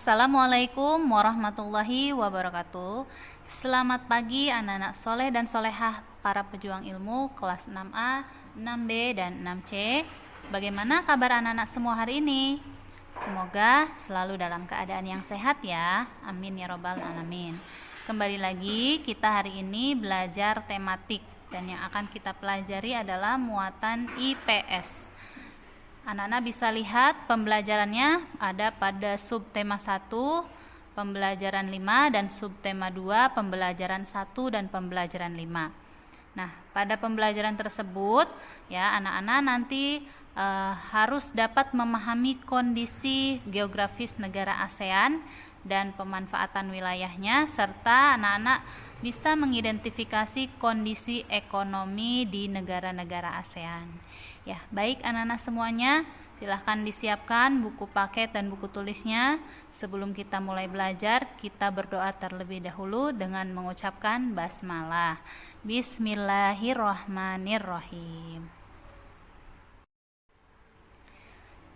Assalamualaikum warahmatullahi wabarakatuh. Selamat pagi anak-anak soleh dan solehah para pejuang ilmu kelas 6A, 6B, dan 6C. Bagaimana kabar anak-anak semua hari ini? Semoga selalu dalam keadaan yang sehat ya. Amin ya robbal alamin. Kembali lagi kita hari ini belajar tematik dan yang akan kita pelajari adalah muatan IPS. Anak-anak bisa lihat pembelajarannya ada pada subtema 1, pembelajaran 5, dan subtema 2, pembelajaran 1 dan pembelajaran 5. Nah, pada pembelajaran tersebut ya anak-anak nanti harus dapat memahami kondisi geografis negara ASEAN dan pemanfaatan wilayahnya, serta anak-anak bisa mengidentifikasi kondisi ekonomi di negara-negara ASEAN. Ya, baik anak-anak semuanya, silahkan disiapkan buku paket dan buku tulisnya. Sebelum kita mulai belajar, kita berdoa terlebih dahulu dengan mengucapkan basmalah. Bismillahirrahmanirrahim.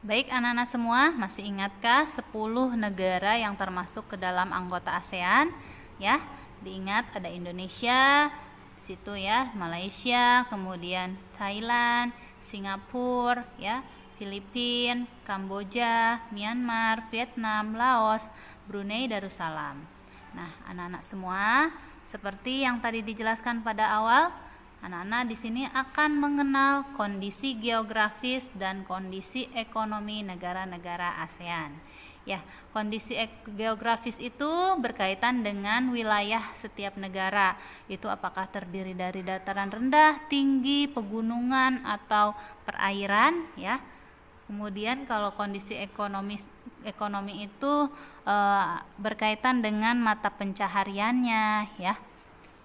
Baik anak-anak semua, masih ingatkah 10 negara yang termasuk ke dalam anggota ASEAN? Ya, diingat ada Indonesia, situ ya, Malaysia, kemudian Thailand, Singapura, ya, Filipina, Kamboja, Myanmar, Vietnam, Laos, Brunei Darussalam. Nah, anak-anak semua, seperti yang tadi dijelaskan pada awal, anak-anak di sini akan mengenal kondisi geografis dan kondisi ekonomi negara-negara ASEAN. Ya, kondisi geografis itu berkaitan dengan wilayah setiap negara. Itu apakah terdiri dari dataran rendah, tinggi, pegunungan, atau perairan, ya. Kemudian kalau kondisi ekonomi itu berkaitan dengan mata pencahariannya, ya.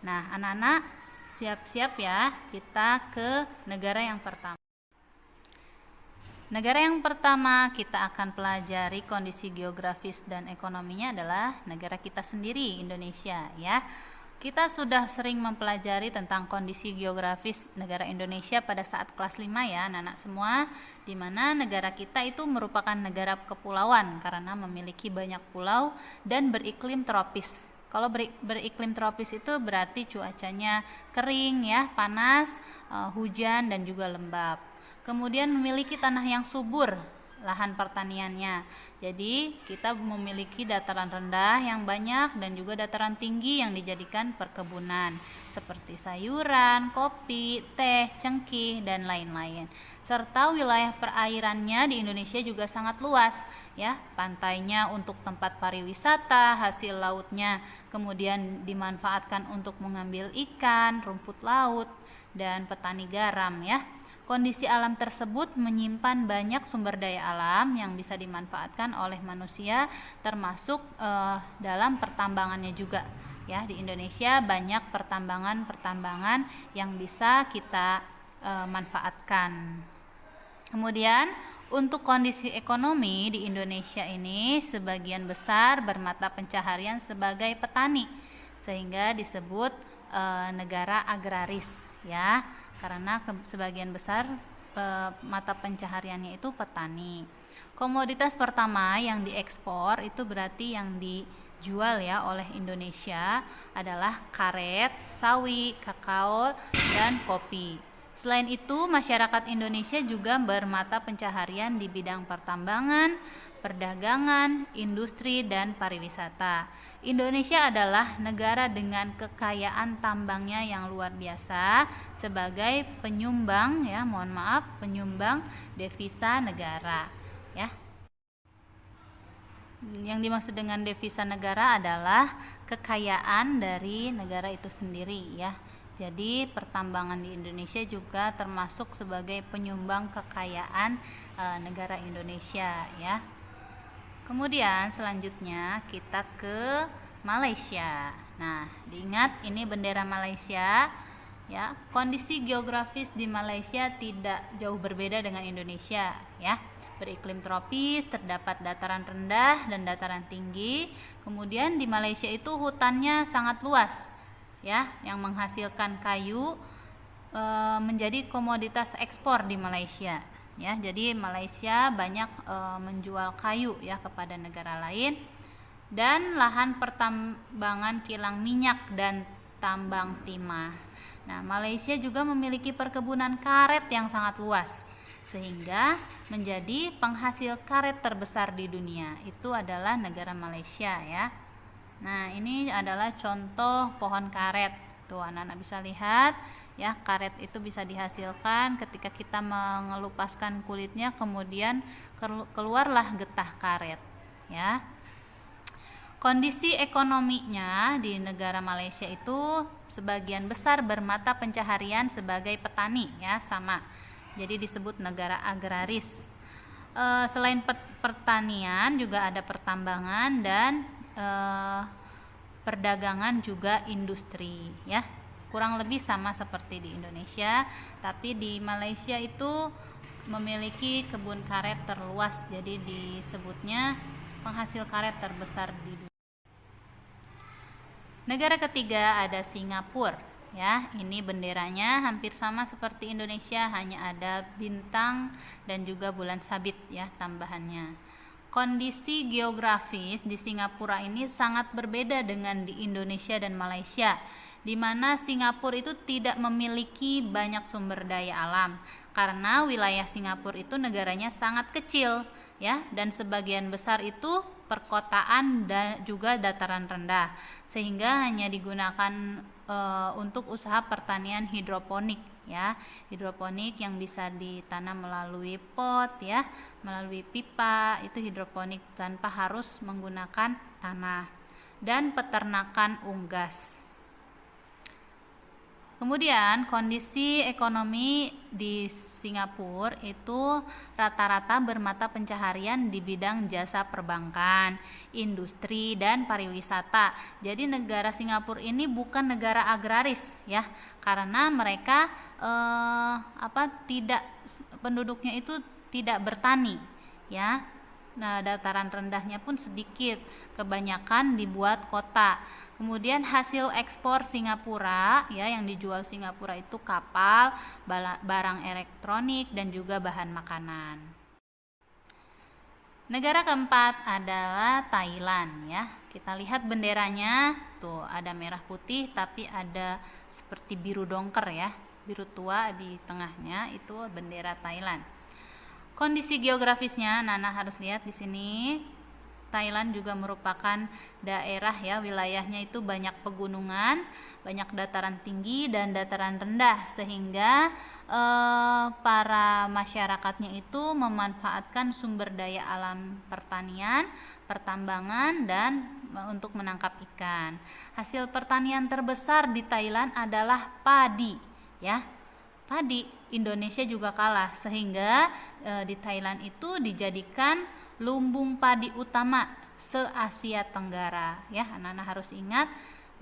Nah, anak-anak siap-siap ya, kita ke negara yang pertama. Negara yang pertama kita akan pelajari kondisi geografis dan ekonominya adalah negara kita sendiri, Indonesia ya. Kita sudah sering mempelajari tentang kondisi geografis negara Indonesia pada saat kelas 5 ya anak-anak semua, di mana negara kita itu merupakan negara kepulauan karena memiliki banyak pulau dan beriklim tropis. Kalau beriklim tropis itu berarti cuacanya kering ya, panas, hujan dan juga lembab. Kemudian memiliki tanah yang subur lahan pertaniannya. Jadi kita memiliki dataran rendah yang banyak dan juga dataran tinggi yang dijadikan perkebunan seperti sayuran, kopi, teh, cengkih dan lain-lain. Serta wilayah perairannya di Indonesia juga sangat luas ya. Pantainya untuk tempat pariwisata, hasil lautnya kemudian dimanfaatkan untuk mengambil ikan, rumput laut dan petani garam ya. Kondisi alam tersebut menyimpan banyak sumber daya alam yang bisa dimanfaatkan oleh manusia, termasuk dalam pertambangannya juga. Ya, di Indonesia banyak pertambangan yang bisa kita manfaatkan. Kemudian untuk kondisi ekonomi di Indonesia ini sebagian besar bermata pencaharian sebagai petani, sehingga disebut negara agraris ya. Karena sebagian besar mata pencahariannya itu petani. Komoditas pertama yang diekspor itu berarti yang dijual ya oleh Indonesia adalah karet, sawi, kakao, dan kopi. Selain itu, masyarakat Indonesia juga bermata pencaharian di bidang pertambangan, perdagangan, industri, dan pariwisata. Indonesia adalah negara dengan kekayaan tambangnya yang luar biasa sebagai penyumbang ya, penyumbang devisa negara ya. Yang dimaksud dengan devisa negara adalah kekayaan dari negara itu sendiri ya. Jadi pertambangan di Indonesia juga termasuk sebagai penyumbang kekayaan negara Indonesia ya. Kemudian selanjutnya kita ke Malaysia. Nah, diingat ini bendera Malaysia ya. Kondisi geografis di Malaysia tidak jauh berbeda dengan Indonesia ya. Beriklim tropis, terdapat dataran rendah dan dataran tinggi. Kemudian di Malaysia itu hutannya sangat luas ya, yang menghasilkan kayu menjadi komoditas ekspor di Malaysia. Ya, jadi Malaysia banyak menjual kayu ya kepada negara lain. dan lahan pertambangan kilang minyak dan tambang timah. Nah, Malaysia juga memiliki perkebunan karet yang sangat luas sehingga menjadi penghasil karet terbesar di dunia. Itu adalah negara Malaysia ya. Nah, ini adalah contoh pohon karet. Tuh, anak-anak bisa lihat ya, karet itu bisa dihasilkan ketika kita mengelupaskan kulitnya, kemudian keluarlah getah karet ya. Kondisi ekonominya di negara Malaysia itu sebagian besar bermata pencaharian sebagai petani ya, sama. Jadi disebut negara agraris. Selain pertanian juga ada pertambangan dan perdagangan juga industri ya. Kurang lebih sama seperti di Indonesia, tapi di Malaysia itu memiliki kebun karet terluas, jadi disebutnya penghasil karet terbesar di dunia. Negara ketiga ada Singapura ya. Ini benderanya hampir sama seperti Indonesia, hanya ada bintang dan juga bulan sabit ya tambahannya. Kondisi geografis di Singapura ini sangat berbeda dengan di Indonesia dan Malaysia, di mana Singapura itu tidak memiliki banyak sumber daya alam karena wilayah Singapura itu negaranya sangat kecil ya, dan sebagian besar itu perkotaan dan juga dataran rendah, sehingga hanya digunakan untuk usaha pertanian hidroponik ya. Hidroponik yang bisa ditanam melalui pot ya, melalui pipa, itu hidroponik tanpa harus menggunakan tanah. Dan peternakan unggas. Kemudian kondisi ekonomi di Singapura itu rata-rata bermata pencaharian di bidang jasa perbankan, industri, dan pariwisata. Jadi negara Singapura ini bukan negara agraris ya, karena mereka penduduknya itu tidak bertani ya. Nah, dataran rendahnya pun sedikit, kebanyakan dibuat kota. Kemudian hasil ekspor Singapura ya, yang dijual Singapura itu kapal, barang elektronik, dan juga bahan makanan. Negara keempat adalah Thailand ya. Kita lihat benderanya, tuh ada merah putih tapi ada seperti biru dongker ya, biru tua di tengahnya, itu bendera Thailand. Kondisi geografisnya Nana harus lihat di sini. Thailand juga merupakan daerah ya, wilayahnya itu banyak pegunungan, banyak dataran tinggi dan dataran rendah, sehingga para masyarakatnya itu memanfaatkan sumber daya alam pertanian, pertambangan, dan untuk menangkap ikan. Hasil pertanian terbesar di Thailand adalah padi ya. Padi. Indonesia juga kalah, sehingga di Thailand itu dijadikan lumbung padi utama se-Asia Tenggara ya. Anak-anak harus ingat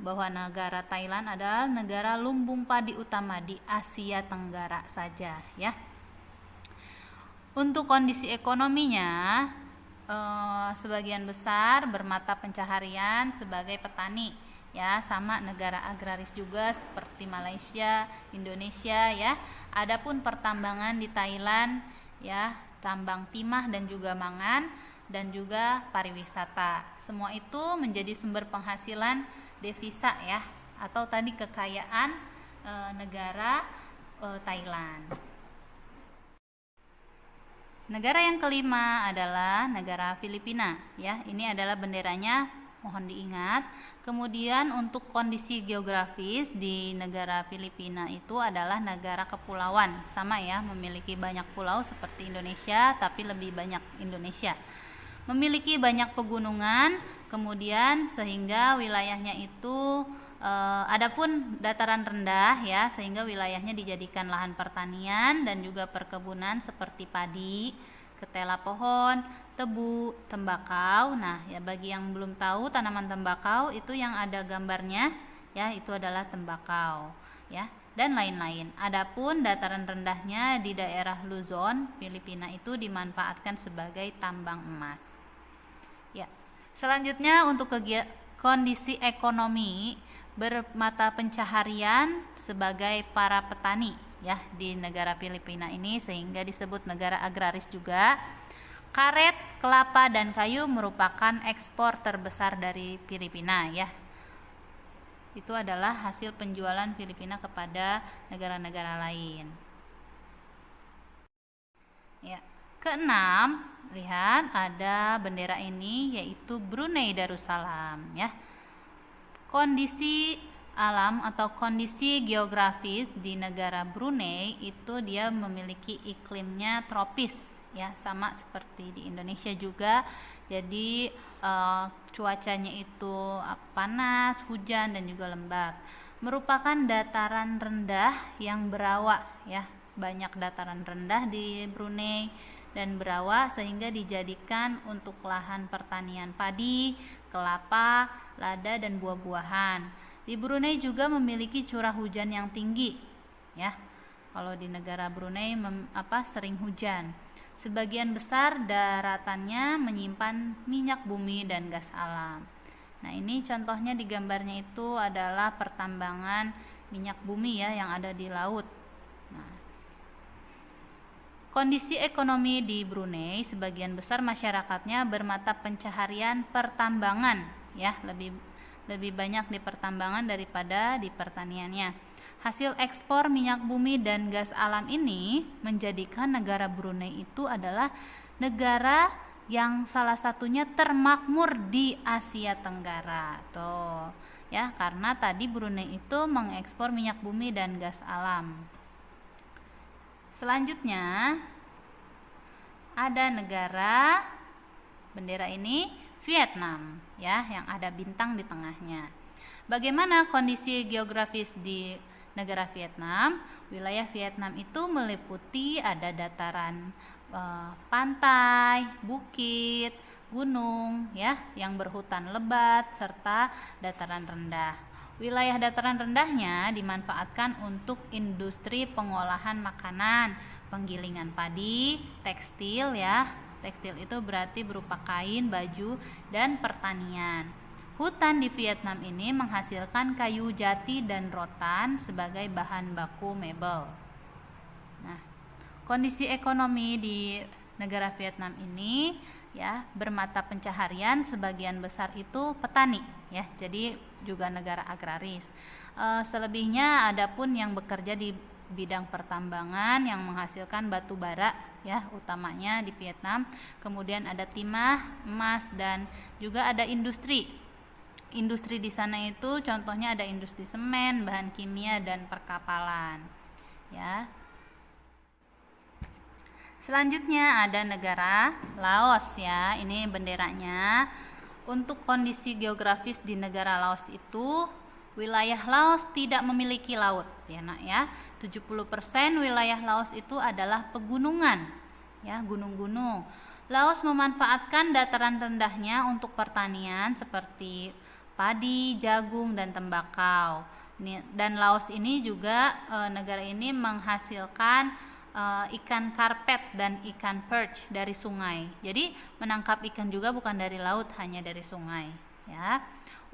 bahwa negara Thailand adalah negara lumbung padi utama di Asia Tenggara saja ya. Untuk kondisi ekonominya, sebagian besar bermata pencaharian sebagai petani ya, sama negara agraris juga seperti Malaysia, Indonesia ya. Adapun pertambangan di Thailand ya, tambang timah dan juga mangan, dan juga pariwisata. Semua itu menjadi sumber penghasilan devisa ya, atau tadi kekayaan negara Thailand. Negara yang kelima adalah negara Filipina ya. Ini adalah benderanya, mohon diingat. Kemudian untuk kondisi geografis di negara Filipina itu adalah negara kepulauan, sama ya, memiliki banyak pulau seperti Indonesia tapi lebih banyak Indonesia. Memiliki banyak pegunungan, kemudian sehingga wilayahnya itu adapun dataran rendah ya, sehingga wilayahnya dijadikan lahan pertanian dan juga perkebunan seperti padi, ketela pohon, tebu, tembakau. Nah ya, bagi yang belum tahu tanaman tembakau itu yang ada gambarnya ya, itu adalah tembakau ya, dan lain-lain. Adapun dataran rendahnya di daerah Luzon, Filipina itu dimanfaatkan sebagai tambang emas ya. Selanjutnya untuk kondisi ekonomi bermata pencaharian sebagai para petani ya di negara Filipina ini, sehingga disebut negara agraris juga. Karet, kelapa, dan kayu merupakan ekspor terbesar dari Filipina ya. Itu adalah hasil penjualan Filipina kepada negara-negara lain. Ya. Keenam, lihat ada bendera ini yaitu Brunei Darussalam ya. Kondisi alam atau kondisi geografis di negara Brunei itu dia memiliki iklimnya tropis ya, sama seperti di Indonesia juga. Jadi cuacanya itu panas, hujan, dan juga lembab. Merupakan dataran rendah yang berawa ya, banyak dataran rendah di Brunei dan berawa sehingga dijadikan untuk lahan pertanian padi, kelapa, lada, dan buah-buahan. Di Brunei juga memiliki curah hujan yang tinggi ya. Kalau di negara Brunei sering hujan. Sebagian besar daratannya menyimpan minyak bumi dan gas alam. Nah, ini contohnya di gambarnya itu adalah pertambangan minyak bumi ya yang ada di laut. Nah, kondisi ekonomi di Brunei, sebagian besar masyarakatnya bermata pencaharian pertambangan ya, lebih banyak di pertambangan daripada di pertaniannya. Hasil ekspor minyak bumi dan gas alam ini menjadikan negara Brunei itu adalah negara yang salah satunya termakmur di Asia Tenggara. Tuh, ya, karena tadi Brunei itu mengekspor minyak bumi dan gas alam. Selanjutnya ada negara bendera ini Vietnam ya, yang ada bintang di tengahnya. Bagaimana kondisi geografis di negara Vietnam? Wilayah Vietnam itu meliputi ada dataran pantai, bukit, gunung ya, yang berhutan lebat serta dataran rendah. Wilayah dataran rendahnya dimanfaatkan untuk industri pengolahan makanan, penggilingan padi, tekstil ya. Tekstil itu berarti berupa kain, baju, dan pertanian. Hutan di Vietnam ini menghasilkan kayu jati dan rotan sebagai bahan baku mebel. Nah, kondisi ekonomi di negara Vietnam ini ya, bermata pencaharian sebagian besar itu petani ya, jadi juga negara agraris. Selebihnya adapun yang bekerja di bidang pertambangan yang menghasilkan batu bara ya, utamanya di Vietnam. Kemudian ada timah, emas, dan juga ada industri. Industri di sana itu contohnya ada industri semen, bahan kimia, dan perkapalan ya. Selanjutnya ada negara Laos ya. Ini benderanya. Untuk kondisi geografis di negara Laos itu, wilayah Laos tidak memiliki laut ya nak ya. 70% wilayah Laos itu adalah pegunungan ya, gunung-gunung. Laos memanfaatkan dataran rendahnya untuk pertanian seperti padi, jagung, dan tembakau. Dan Laos ini juga negara ini menghasilkan ikan karpet dan ikan perch dari sungai. Jadi menangkap ikan juga bukan dari laut, hanya dari sungai ya.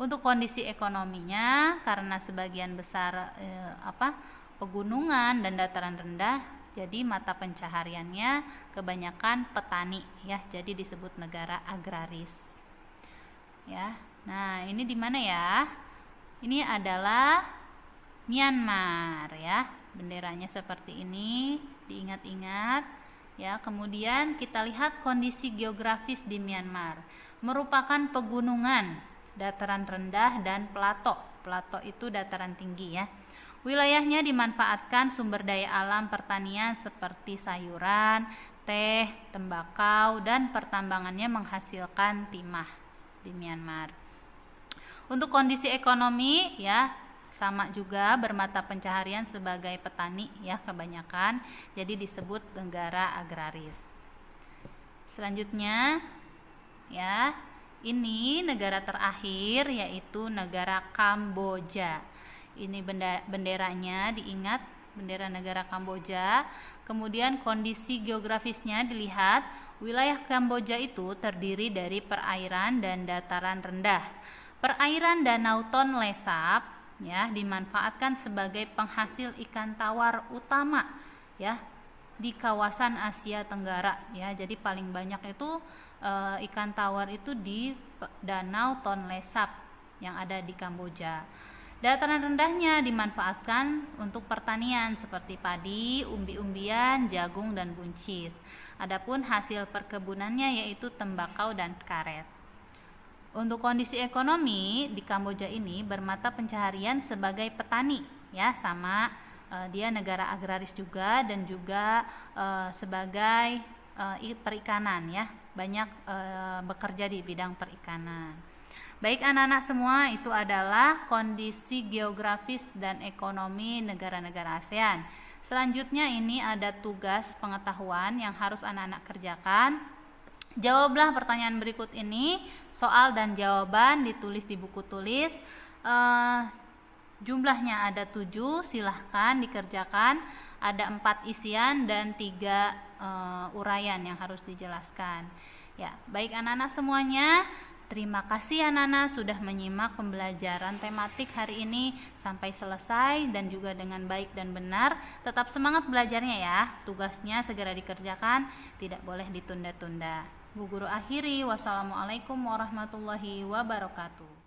Untuk kondisi ekonominya, karena sebagian besar pegunungan dan dataran rendah, jadi mata pencahariannya kebanyakan petani ya, jadi disebut negara agraris ya. Nah, ini di mana ya? Ini adalah Myanmar ya. Benderanya seperti ini, diingat-ingat ya. Kemudian kita lihat kondisi geografis di Myanmar. Merupakan pegunungan, dataran rendah, dan plato. Plato itu dataran tinggi ya. Wilayahnya dimanfaatkan sumber daya alam pertanian seperti sayuran, teh, tembakau, dan pertambangannya menghasilkan timah di Myanmar. Untuk kondisi ekonomi ya, sama juga bermata pencaharian sebagai petani ya kebanyakan, jadi disebut negara agraris. Selanjutnya ya, ini negara terakhir yaitu negara Kamboja. Ini benderanya diingat, bendera negara Kamboja. Kemudian kondisi geografisnya dilihat, wilayah Kamboja itu terdiri dari perairan dan dataran rendah. Perairan Danau Tonle Sap ya dimanfaatkan sebagai penghasil ikan tawar utama ya. di kawasan Asia Tenggara ya. Jadi paling banyak itu ikan tawar itu di Danau Tonle Sap yang ada di Kamboja. Dataran rendahnya dimanfaatkan untuk pertanian seperti padi, umbi-umbian, jagung, dan buncis. Adapun hasil perkebunannya yaitu tembakau dan karet. Untuk kondisi ekonomi di Kamboja ini bermata pencaharian sebagai petani ya, sama dia negara agraris juga dan juga sebagai perikanan ya, banyak bekerja di bidang perikanan. Baik anak-anak semua, itu adalah kondisi geografis dan ekonomi negara-negara ASEAN. Selanjutnya ini ada tugas pengetahuan yang harus anak-anak kerjakan. Jawablah pertanyaan berikut ini, soal dan jawaban ditulis di buku tulis. Jumlahnya ada 7, silahkan dikerjakan. Ada 4 isian dan 3 uraian yang harus dijelaskan. Ya, baik anak-anak semuanya. Terima kasih anak-anak sudah menyimak pembelajaran tematik hari ini sampai selesai dan juga dengan baik dan benar. Tetap semangat belajarnya ya. Tugasnya segera dikerjakan, tidak boleh ditunda-tunda. Bu Guru akhiri, wassalamualaikum warahmatullahi wabarakatuh.